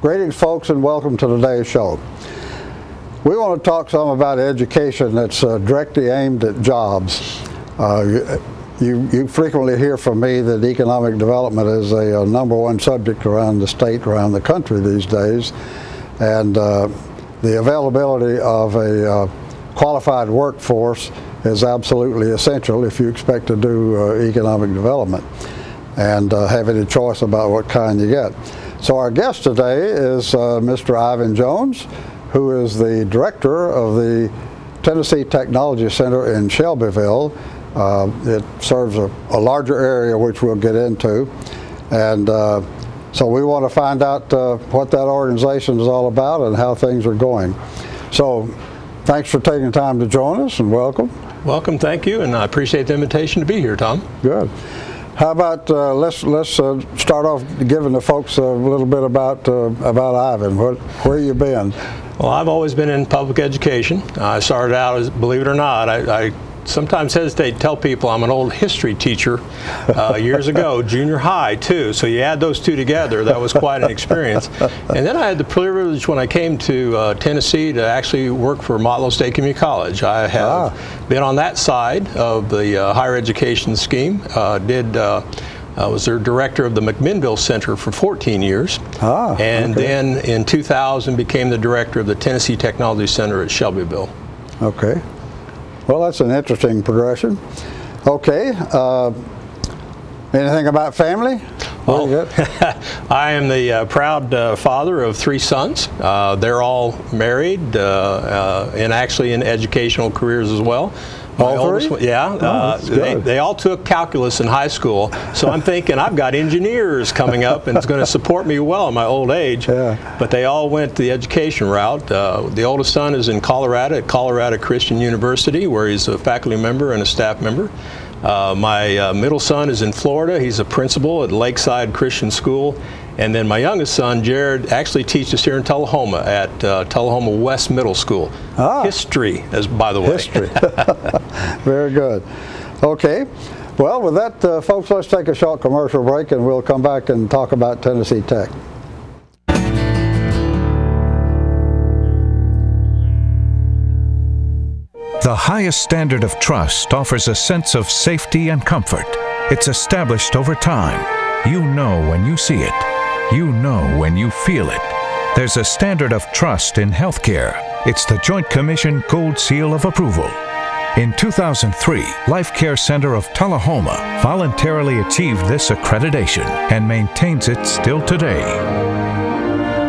Greetings, folks, and welcome to today's show. We want to talk some about education that's directly aimed at jobs. You frequently hear from me that economic development is a #1 subject around the state, around the country these days, and the availability of a qualified workforce is absolutely essential if you expect to do economic development and have any choice about what kind you get. So our guest today is Mr. Ivan Jones, who is the director of the Tennessee Technology Center in Shelbyville. It serves a larger area, which we'll get into, and so we want to find out what that organization is all about and how things are going. So thanks for taking time to join us, and welcome. Welcome, thank you, and I appreciate the invitation to be here, Tom. Good. How about let's start off giving the folks a little bit about Ivan. Where you been? Well, I've always been in public education. I started out as, believe it or not, I sometimes hesitate to tell people I'm an old history teacher years ago, junior high too. So you add those two together, that was quite an experience. And then I had the privilege when I came to Tennessee to actually work for Motlow State Community College. I have been on that side of the higher education scheme. I was their director of the McMinnville Center for 14 years. And then in 2000 became the director of the Tennessee Technology Center at Shelbyville. Okay. Well, that's an interesting progression. Okay. Anything about family? Well, I am the proud father of 3 sons. They're all married and actually in educational careers as well. All three? Yeah. They all took calculus in high school, so I'm thinking I've got engineers coming up and it's going to support me well in my old age. Yeah. But they all went the education route. The oldest son is in Colorado at Colorado Christian University, where he's a faculty member and a staff member. My middle son is in Florida. He's a principal at Lakeside Christian School. And then my youngest son, Jared, actually teaches here in Tullahoma at Tullahoma West Middle School. History, by the way. History. Very good. Okay. Well, with that, folks, let's take a short commercial break, and we'll come back and talk about Tennessee Tech. The highest standard of trust offers a sense of safety and comfort. It's established over time. You know when you see it. You know when you feel it. There's a standard of trust in healthcare. It's the Joint Commission Gold Seal of Approval. In 2003, Life Care Center of Tullahoma voluntarily achieved this accreditation and maintains it still today.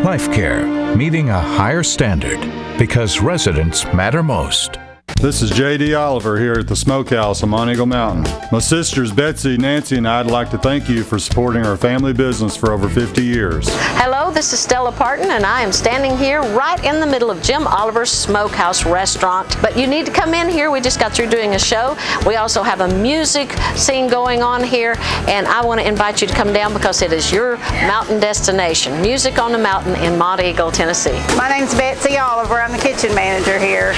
Life Care, meeting a higher standard because residents matter most. This is J.D. Oliver here at the Smokehouse on Monteagle Mountain. My sisters Betsy, Nancy, and I'd like to thank you for supporting our family business for over 50 years. Hello, this is Stella Parton, and I am standing here right in the middle of Jim Oliver's Smokehouse restaurant. But you need to come in here. We just got through doing a show. We also have a music scene going on here, and I want to invite you to come down because it is your mountain destination. Music on the Mountain in Monteagle, Tennessee. My name's Betsy Oliver. I'm the kitchen manager here.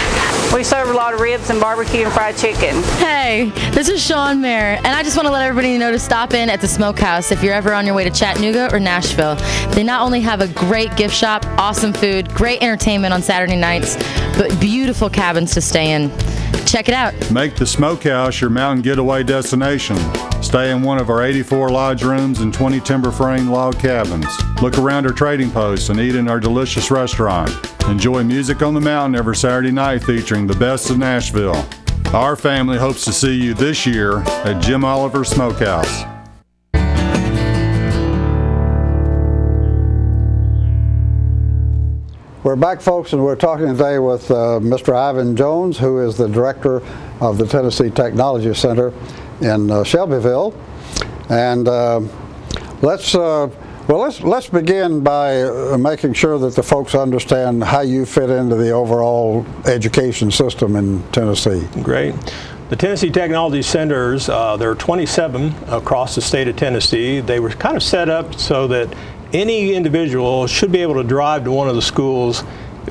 We serve a lot of ribs and barbecue and fried chicken. Hey, this is Sean Mayer, and I just want to let everybody know to stop in at the Smokehouse if you're ever on your way to Chattanooga or Nashville. They not only have a great gift shop, awesome food, great entertainment on Saturday nights, but beautiful cabins to stay in. Check it out. Make the Smokehouse your mountain getaway destination. Stay in one of our 84 lodge rooms and 20 timber frame log cabins. Look around our trading posts and eat in our delicious restaurant. Enjoy music on the mountain every Saturday night featuring the best of Nashville. Our family hopes to see you this year at Jim Oliver Smokehouse. We're back, folks, and we're talking today with Mr. Ivan Jones, who is the director of the Tennessee Technology Center in Shelbyville. And let's begin by making sure that the folks understand how you fit into the overall education system in Tennessee. Great. The Tennessee Technology Centers, there are 27 across the state of Tennessee. They were kind of set up so that any individual should be able to drive to one of the schools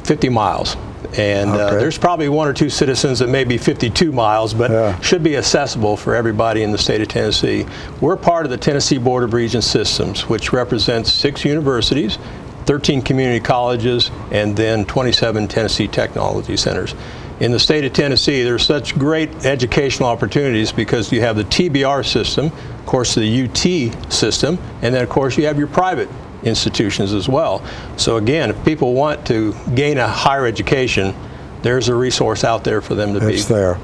50 miles. And there's probably 1 or 2 citizens that may be 52 miles, but should be accessible for everybody in the state of Tennessee. We're part of the Tennessee Board of Regents Systems, which represents 6 universities 13 community colleges, and then 27 Tennessee technology centers. In the state of Tennessee, there's such great educational opportunities because you have the TBR system, of course the UT system, and then of course you have your private institutions as well. So again, if people want to gain a higher education, there's a resource out there for them to be. It's there.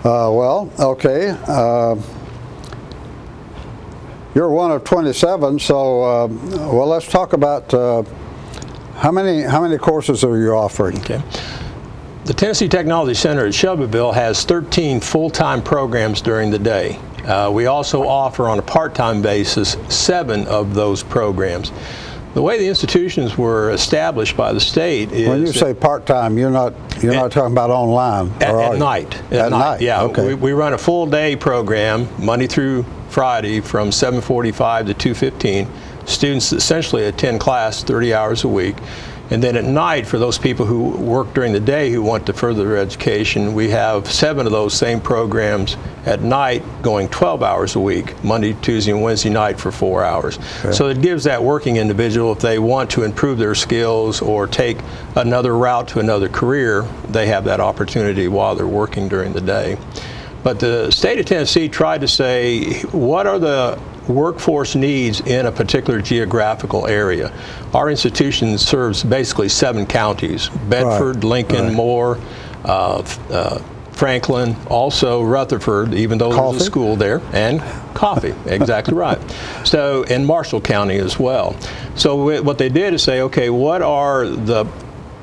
Well, okay. You're one of 27, so well, let's talk about how many courses are you offering? Okay. The Tennessee Technology Center at Shelbyville has 13 full-time programs during the day. We also offer on a part-time basis 7 of those programs. The way the institutions were established by the state is... When you say part-time, you're not talking about online, or at night. At night, yeah. Okay. We run a full-day program, Monday through Friday, from 7:45 to 2:15. Students essentially attend class 30 hours a week. And then at night, for those people who work during the day who want to further their education, we have 7 of those same programs at night going 12 hours a week, Monday, Tuesday, and Wednesday night for 4 hours. Okay. So it gives that working individual, if they want to improve their skills or take another route to another career, they have that opportunity while they're working during the day. But the state of Tennessee tried to say, what are the workforce needs in a particular geographical area? Our institution serves basically 7 counties: Bedford, Lincoln, Moore, Franklin, also Rutherford, even though there's a school there, and Coffee, exactly right. So, in Marshall County as well. So what they did is say, okay, what are the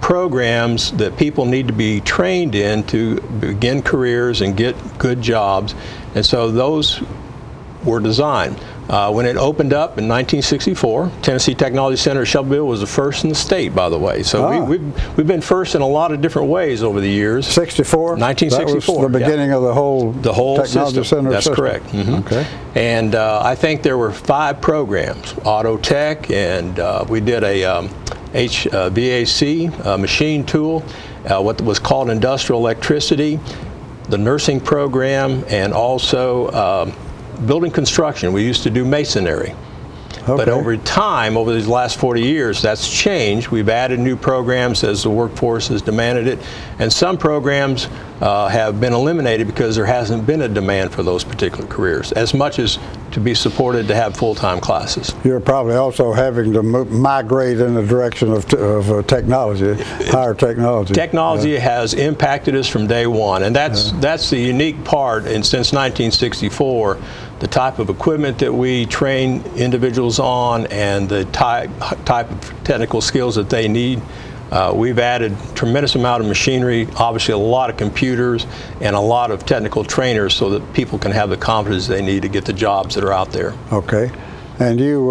programs that people need to be trained in to begin careers and get good jobs? And so those were designed. When it opened up in 1964, Tennessee Technology Center Shelbyville was the first in the state, by the way. So we've been first in a lot of different ways over the years. 64? 1964. That was the beginning of the whole Technology system. Center That's system. correct. Mm-hmm. Okay. And I think there were 5 programs: Auto Tech, and we did a HVAC machine tool, what was called Industrial Electricity, the nursing program, and also building construction. We used to do masonry. Okay. But over time, over these last 40 years, that's changed. We've added new programs as the workforce has demanded it, and some programs have been eliminated because there hasn't been a demand for those particular careers, as much as to be supported to have full-time classes. You're probably also having to migrate in the direction of technology, higher technology. Technology has impacted us from day one, and that's the unique part. And since 1964, the type of equipment that we train individuals on and the type of technical skills that they need, we've added a tremendous amount of machinery, obviously a lot of computers, and a lot of technical trainers so that people can have the confidence they need to get the jobs that are out there. Okay. And you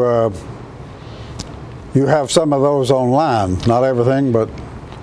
have some of those online, not everything, but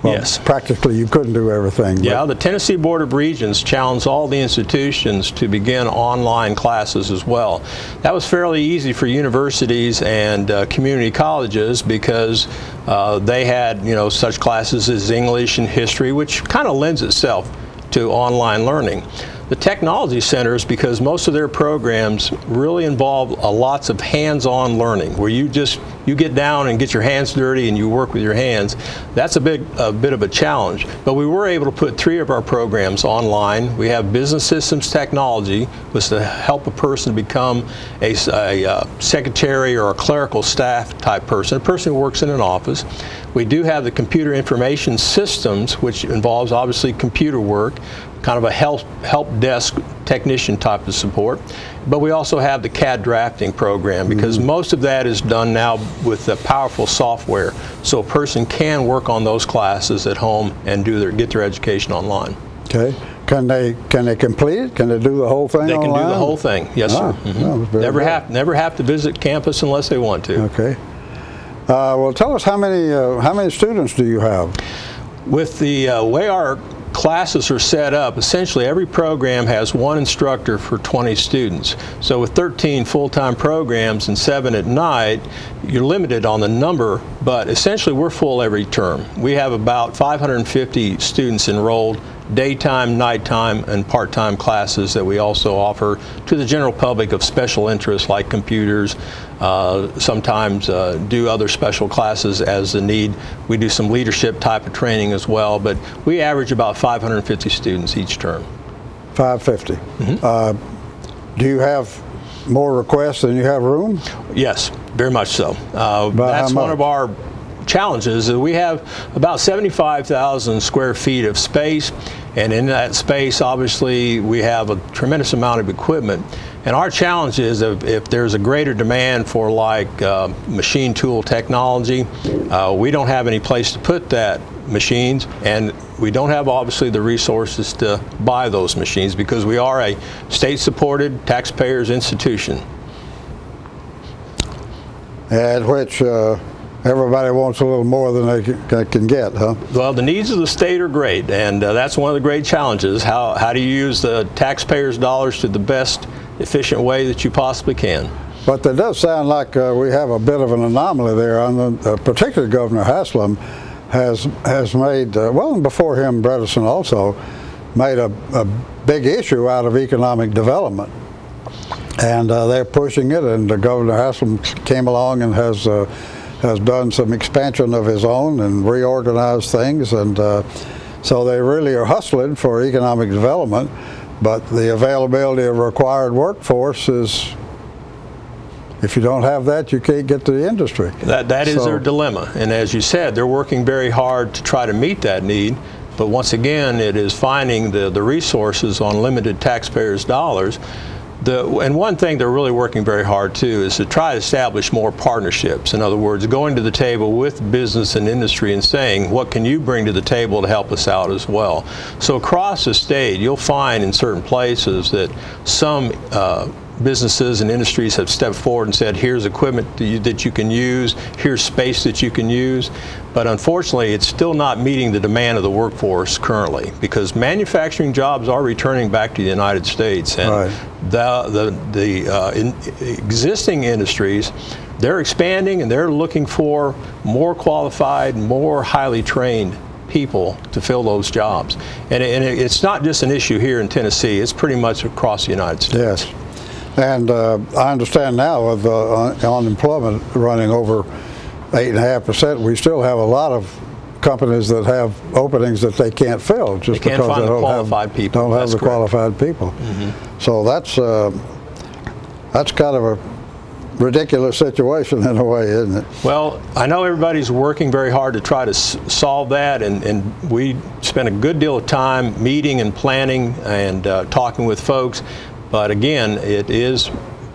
well, yes. Practically you couldn't do everything. Yeah, the Tennessee Board of Regents challenged all the institutions to begin online classes as well. That was fairly easy for universities and community colleges because they had, such classes as English and history, which kind of lends itself to online learning. The technology centers, because most of their programs really involve lots of hands-on learning, where you get down and get your hands dirty and you work with your hands. That's a bit of a challenge. But we were able to put 3 of our programs online. We have business systems technology, which is to help a person become a secretary or a clerical staff type person, a person who works in an office. We do have the computer information systems, which involves obviously computer work, kind of a help desk technician type of support. But we also have the CAD drafting program, because most of that is done now with the powerful software, so a person can work on those classes at home and get their education online. Okay. Can they complete it? Can they do the whole thing They online? can do the whole thing. Yes, sir. Mm-hmm. Never have to visit campus unless they want to. Okay. Well, tell us how many students do you have? With the way our classes are set up, essentially every program has 1 instructor for 20 students. So with 13 full-time programs and 7 at night, you're limited on the number, but essentially we're full every term. We have about 550 students enrolled daytime, nighttime, and part-time classes that we also offer to the general public of special interest like computers. Sometimes do other special classes as the need. We do some leadership type of training as well, but we average about 550 students each term. 550. Do you have more requests than you have room? Yes, very much so. That's one of our challenges. We have about 75,000 square feet of space, and in that space obviously we have a tremendous amount of equipment, and our challenge is if there's a greater demand for like machine tool technology, we don't have any place to put that machines, and we don't have obviously the resources to buy those machines because we are a state-supported taxpayers institution. At which everybody wants a little more than they can get, huh? Well, the needs of the state are great, and that's one of the great challenges. How do you use the taxpayers' dollars to the best efficient way that you possibly can? But that does sound like we have a bit of an anomaly there. Particularly Governor Haslam has made, well, and before him, Bredesen also, made a big issue out of economic development. And they're pushing it, and Governor Haslam came along and has done some expansion of his own and reorganized things, and so they really are hustling for economic development, but the availability of required workforce is, if you don't have that, you can't get to the industry. That is their dilemma, and as you said, they're working very hard to try to meet that need, but once again, it is finding the resources on limited taxpayers' dollars. And one thing they're really working very hard too is to try to establish more partnerships. In other words, going to the table with business and industry and saying, what can you bring to the table to help us out as well? So across the state, you'll find in certain places that some businesses and industries have stepped forward and said, here's equipment that you can use, here's space that you can use. But unfortunately, it's still not meeting the demand of the workforce currently, because manufacturing jobs are returning back to the United States. And right. the existing industries, they're expanding and they're looking for more qualified, more highly trained people to fill those jobs. And it's not just an issue here in Tennessee, it's pretty much across the United States. Yes. And I understand now with unemployment running over 8.5%, we still have a lot of companies that have openings that they can't fill just because they don't have the qualified people. Mm-hmm. So that's kind of a ridiculous situation in a way, isn't it? Well, I know everybody's working very hard to try to solve that, and we spend a good deal of time meeting and planning and talking with folks. But again, it is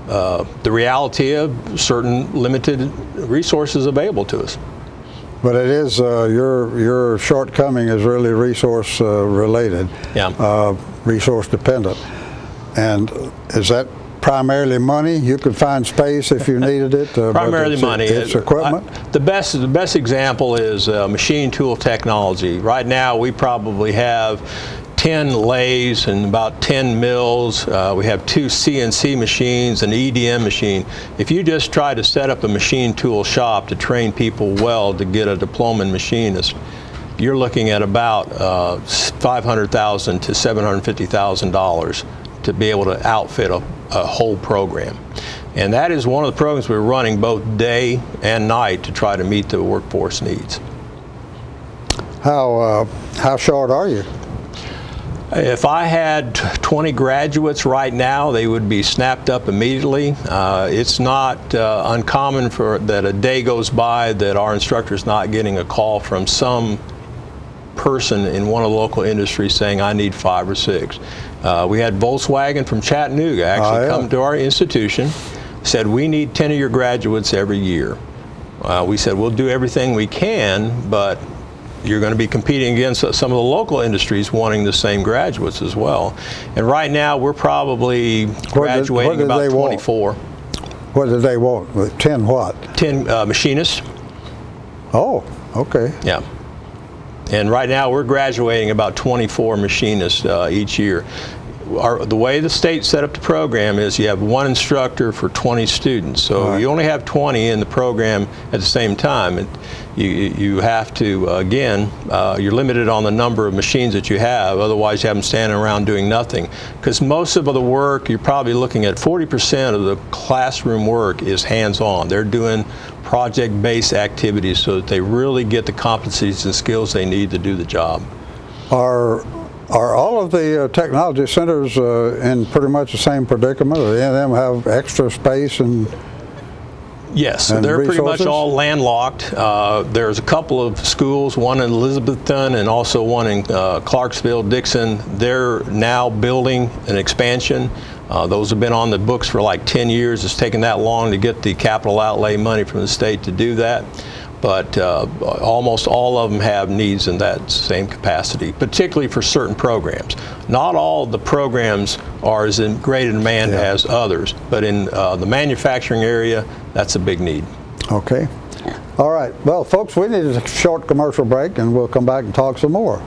the reality of certain limited resources available to us. But it is, your shortcoming is really resource related, yeah. Resource dependent. And is that primarily money? You could find space if you needed it. Primarily money. It's equipment. The best example is machine tool technology. Right now, we probably have 10 lathes and about 10 mills. We have 2 CNC machines, an EDM machine. If you just try to set up a machine tool shop to train people well to get a diploma in machinist, you're looking at about $500,000 to $750,000 to be able to outfit a whole program. And that is one of the programs we're running both day and night to try to meet the workforce needs. How short are you? If I had 20 graduates right now, they would be snapped up immediately. It's not uncommon that a day goes by that our instructor's not getting a call from some person in one of the local industries saying, I need 5 or 6. We had Volkswagen from Chattanooga actually come to our institution, said, we need 10 of your graduates every year. We said, we'll do everything we can, but you're going to be competing against some of the local industries wanting the same graduates as well. And right now, we're probably graduating about 24. What did they want? 10 what? 10 machinists. Oh, okay. Yeah. And right now, we're graduating about 24 machinists each year. the way the state set up the program is you have one instructor for 20 students. So you only have 20 in the program at the same time. And you have to, again, you're limited on the number of machines that you have. Otherwise, you have them standing around doing nothing. Because most of the work, you're probably looking at 40% of the classroom work is hands-on. They're doing project-based activities so that they really get the competencies and skills they need to do the job. Are all of the technology centers in pretty much the same predicament? Do any of them have extra space and Yes, they're resources? pretty much all landlocked. There's a couple of schools, one in Elizabethton and also one in Clarksville, Dixon. They're now building an expansion. Those have been on the books for like 10 years. It's taken that long to get the capital outlay money from the state to do that. But almost all of them have needs in that same capacity, particularly for certain programs. Not all the programs are as in great a demand as others, but in the manufacturing area, that's a big need. Okay. All right. Well, folks, we need a short commercial break, and we'll come back and talk some more.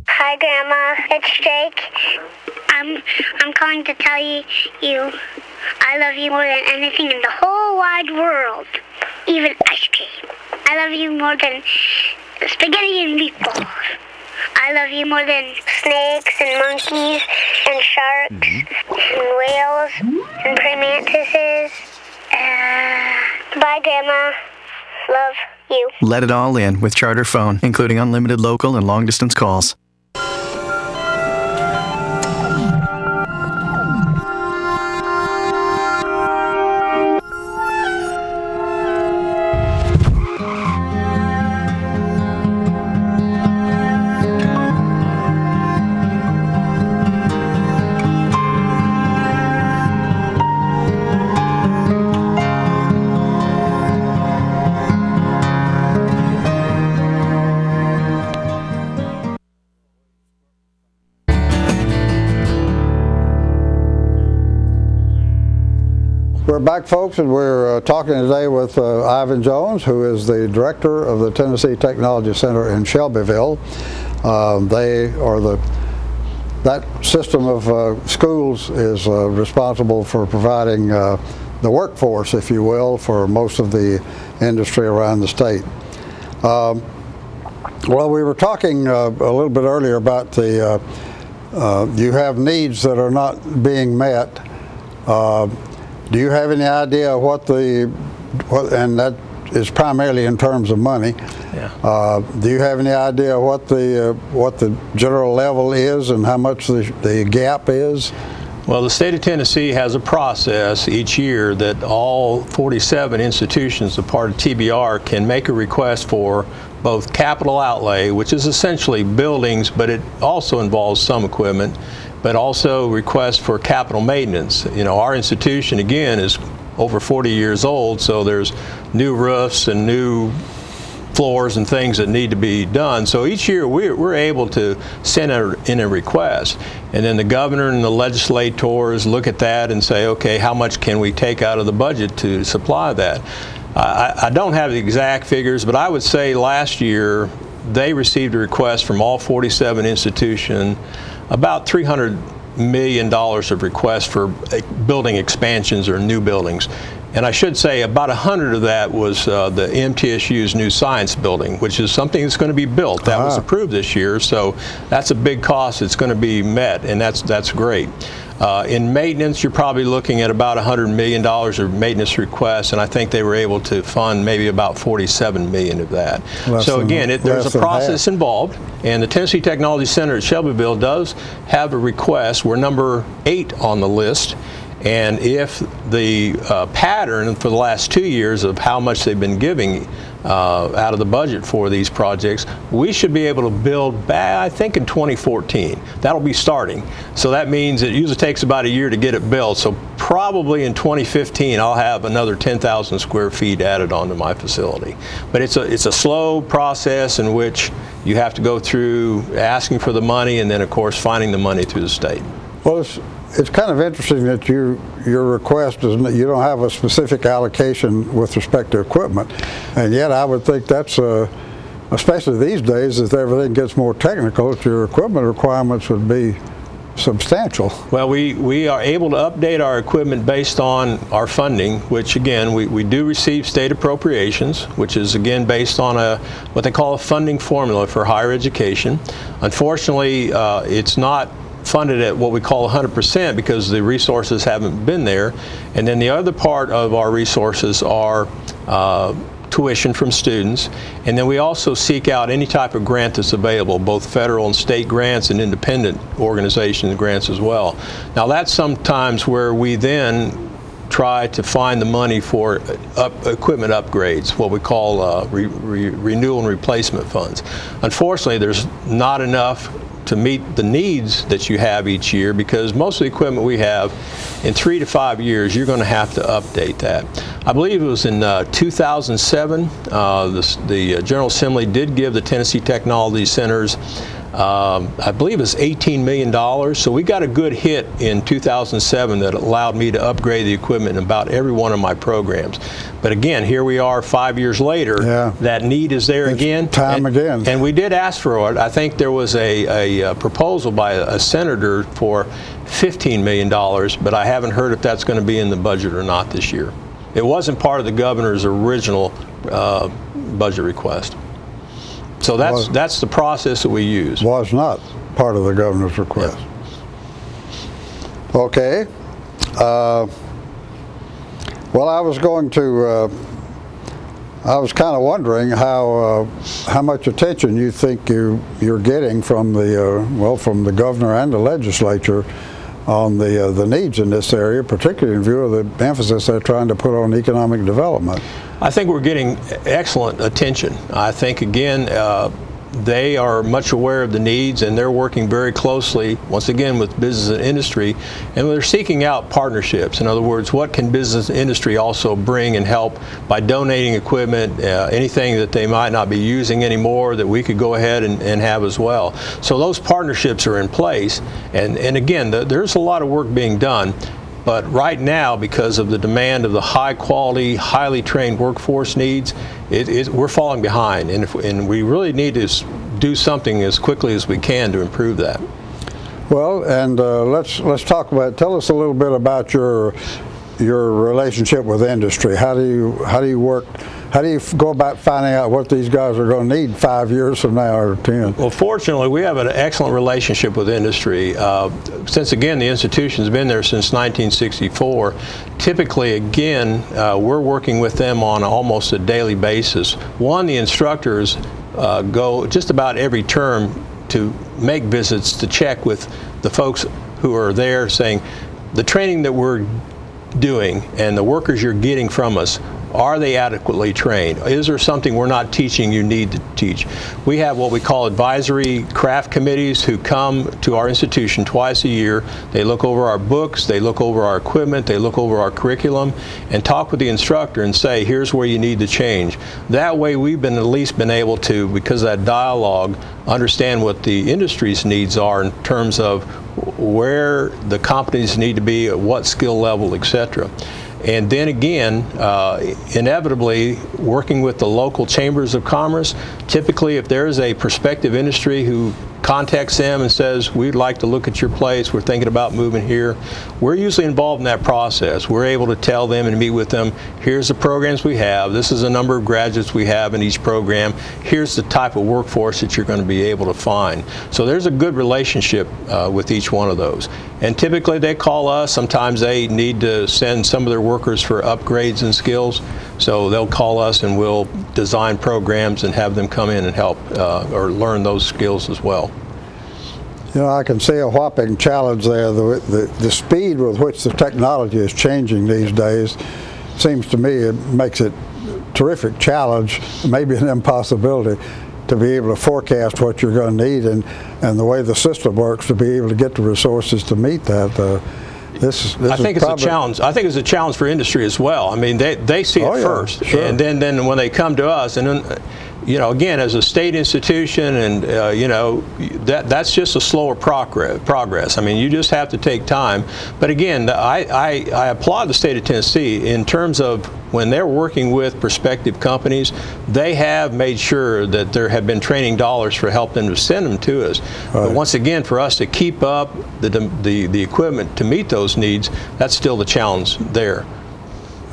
Hi, Grandma. It's Jake. I'm calling to tell you I love you more than anything in the whole wide world, even ice cream. I love you more than spaghetti and meatballs. I love you more than snakes and monkeys and sharks and whales and praying mantises. Bye, Grandma. Love you. Let it all in with Charter Phone, including unlimited local and long-distance calls. We're back, folks, and we're talking today with Ivan Jones, who is the director of the Tennessee Technology Center in Shelbyville. That system of schools is responsible for providing the workforce, if you will, for most of the industry around the state. Well, we were talking a little bit earlier about the you have needs that are not being met. Do you have any idea what and that is primarily in terms of money. Yeah. Do you have any idea what the general level is and how much the gap is? Well, the state of Tennessee has a process each year that all 47 institutions, a part of TBR, can make a request for both capital outlay, which is essentially buildings, but it also involves some equipment, but also requests for capital maintenance. You know, our institution, again, is over 40 years old, so there's new roofs and new floors and things that need to be done. So each year we're able to send in a request, and then the governor and the legislators look at that and say, okay, how much can we take out of the budget to supply that? I don't have the exact figures, but I would say last year they received a request from all 47 institutions, about $300 million of requests for building expansions or new buildings. And I should say about 100 of that was the MTSU's new science building, which is something that's going to be built. That was approved this year, so that's a big cost that's going to be met, and that's great. In maintenance, you're probably looking at about $100 million of maintenance requests, and I think they were able to fund maybe about $47 million of that. So again, there's a process involved, and the Tennessee Technology Center at Shelbyville does have a request. We're number 8 on the list. And if the pattern for the last 2 years of how much they've been giving out of the budget for these projects, we should be able to build back, I think, in 2014. That'll be starting. So that means it usually takes about a year to get it built. So probably in 2015, I'll have another 10,000 square feet added onto my facility. But it's a slow process in which you have to go through asking for the money and then, of course, finding the money through the state. Well, it's kind of interesting that your request is you don't have a specific allocation with respect to equipment, and yet I would think that's especially these days as everything gets more technical, your equipment requirements would be substantial. Well, we are able to update our equipment based on our funding, which again, we do receive state appropriations, which is again based on what they call a funding formula for higher education. Unfortunately, it's not funded at what we call 100% because the resources haven't been there. And then the other part of our resources are tuition from students, and then we also seek out any type of grant that's available, both federal and state grants and independent organization grants as well. Now that's sometimes where we then try to find the money for equipment upgrades, what we call renewal and replacement funds. Unfortunately, there's not enough to meet the needs that you have each year, because most of the equipment we have, in 3 to 5 years, you're going to have to update that. I believe it was in 2007, the General Assembly did give the Tennessee Technology Centers, I believe it's $18 million. So we got a good hit in 2007 that allowed me to upgrade the equipment in about every one of my programs. But again, here we are 5 years later. Yeah. That need is there again. Again. And we did ask for it. I think there was a proposal by a senator for $15 million, but I haven't heard if that's going to be in the budget or not this year. It wasn't part of the governor's original budget request. So that's the process that we use. Was not part of the governor's request. Yeah. Okay. Well, I was going to. I was kind of wondering how much attention you think you're getting from the from the governor and the legislature on the needs in this area, particularly in view of the emphasis they're trying to put on economic development. I think we're getting excellent attention. I think, again, they are much aware of the needs, and they're working very closely, once again, with business and industry, and they're seeking out partnerships. In other words, what can business and industry also bring and help by donating equipment, anything that they might not be using anymore that we could go ahead and have as well. So those partnerships are in place, and again, there's a lot of work being done. But right now, because of the demand of the high-quality, highly trained workforce needs, we're falling behind, and we really need to do something as quickly as we can to improve that. Well, and let's talk about. Tell us a little bit about your relationship with industry. How do you work? How do you go about finding out what these guys are going to need 5 years from now or 10? Well, fortunately, we have an excellent relationship with industry. Since, again, the institution's been there since 1964, typically, again, we're working with them on almost a daily basis. One, the instructors go just about every term to make visits to check with the folks who are there, saying the training that we're doing and the workers you're getting from us, are they adequately trained? Is there something we're not teaching you need to teach? We have what we call advisory craft committees who come to our institution twice a year. They look over our books, they look over our equipment, they look over our curriculum, and talk with the instructor and say, here's where you need to change. That way we've at least been able to, because of that dialogue, understand what the industry's needs are in terms of where the companies need to be, at what skill level, etc. And then again, inevitably, working with the local chambers of commerce, typically if there is a prospective industry who contacts them and says, we'd like to look at your place, we're thinking about moving here, we're usually involved in that process. We're able to tell them and meet with them, here's the programs we have, this is the number of graduates we have in each program, here's the type of workforce that you're going to be able to find. So there's a good relationship with each one of those. And typically they call us, sometimes they need to send some of their workers for upgrades and skills, so they'll call us and we'll design programs and have them come in and help or learn those skills as well. You know, I can see a whopping challenge there. The speed with which the technology is changing these days seems to me it makes it a terrific challenge, maybe an impossibility, to be able to forecast what you're going to need and the way the system works to be able to get the resources to meet that. I think it's a challenge. I think it's a challenge for industry as well. I mean, they see it first, sure. And then when they come to us, and then again, as a state institution, and that's just a slower progress. I mean, you just have to take time. But again, I applaud the state of Tennessee in terms of when they're working with prospective companies, they have made sure that there have been training dollars for helping them to send them to us. Right. But once again, for us to keep up the equipment to meet those needs, that's still the challenge there.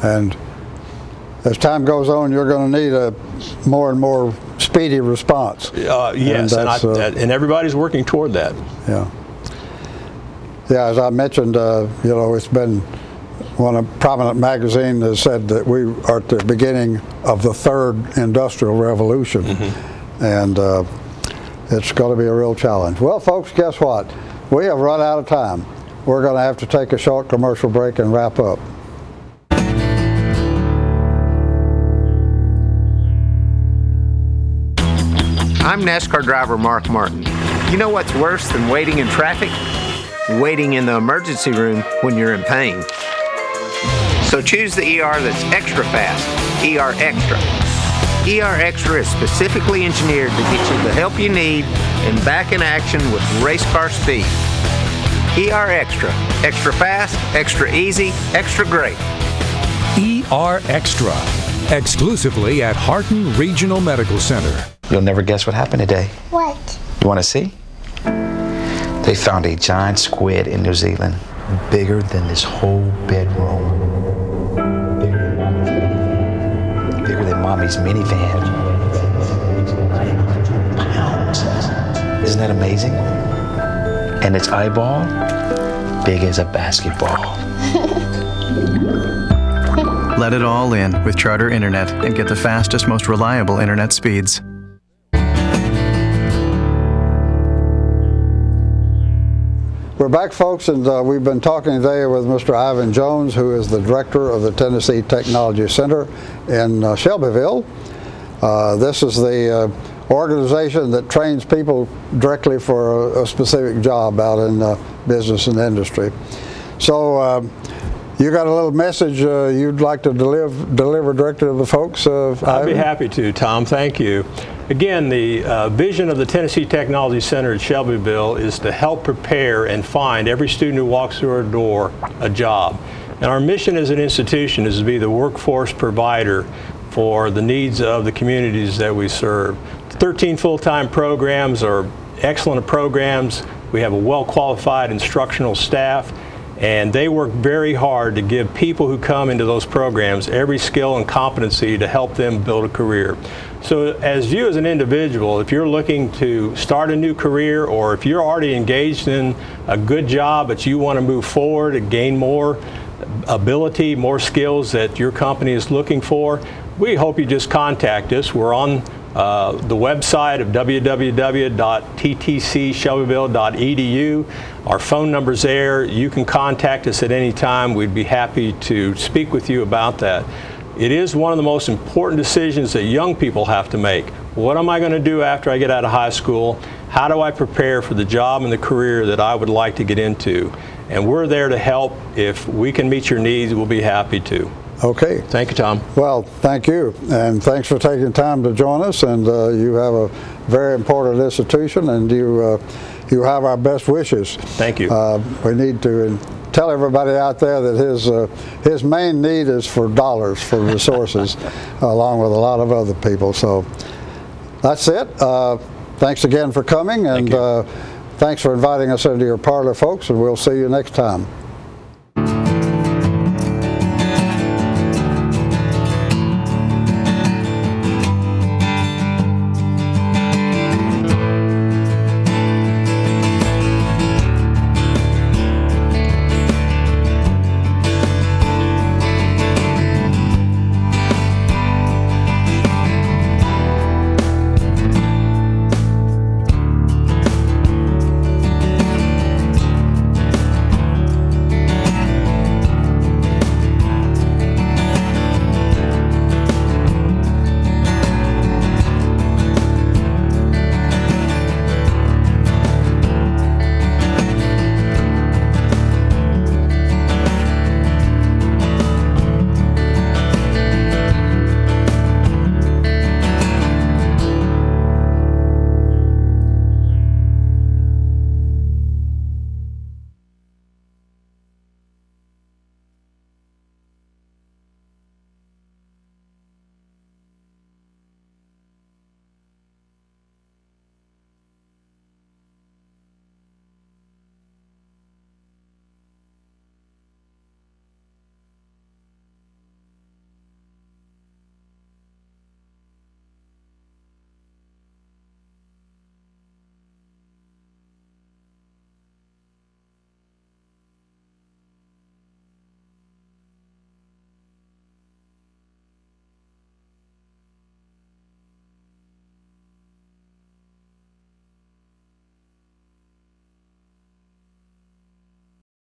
And as time goes on, you're going to need a more and more speedy response. Yes, and everybody's working toward that. Yeah. Yeah, as I mentioned, it's been one of prominent magazine has said that we are at the beginning of the third industrial revolution, and it's going to be a real challenge. Well, folks, guess what? We have run out of time. We're going to have to take a short commercial break and wrap up. I'm NASCAR driver Mark Martin. You know what's worse than waiting in traffic? Waiting in the emergency room when you're in pain. So choose the ER that's extra fast, ER Extra. ER Extra is specifically engineered to get you the help you need and back in action with race car speed. ER Extra. Extra fast, extra easy, extra great. ER Extra. Exclusively at Harton Regional Medical Center. You'll never guess what happened today. What? You want to see? They found a giant squid in New Zealand, bigger than this whole bedroom. Bigger than Mommy's minivan. Pounds. Isn't that amazing? And its eyeball, big as a basketball. Let it all in with Charter Internet and get the fastest, most reliable internet speeds. We're back, folks, and we've been talking today with Mr. Ivan Jones, who is the director of the Tennessee Technology Center in Shelbyville. This is the organization that trains people directly for a specific job out in business and industry. So you got a little message you'd like to deliver directly to the folks? I'd be happy to, Tom. Thank you. Again, the vision of the Tennessee Technology Center at Shelbyville is to help prepare and find every student who walks through our door a job. And our mission as an institution is to be the workforce provider for the needs of the communities that we serve. 13 full-time programs are excellent programs. We have a well-qualified instructional staff, and they work very hard to give people who come into those programs every skill and competency to help them build a career. So as you as an individual, if you're looking to start a new career, or if you're already engaged in a good job but you want to move forward and gain more ability, more skills that your company is looking for, we hope you just contact us. We're on the website of www.ttcshelbyville.edu. Our phone number's there. You can contact us at any time. We'd be happy to speak with you about that. It is one of the most important decisions that young people have to make. What am I going to do after I get out of high school? How do I prepare for the job and the career that I would like to get into? And we're there to help. If we can meet your needs, we'll be happy to. Okay. Thank you, Tom. Well, thank you, and thanks for taking time to join us. And you have a very important institution, and you have our best wishes. Thank you. We need to tell everybody out there that his main need is for dollars, for resources, along with a lot of other people. So that's it. Thanks again for coming, and thanks for inviting us into your parlor, folks, and we'll see you next time.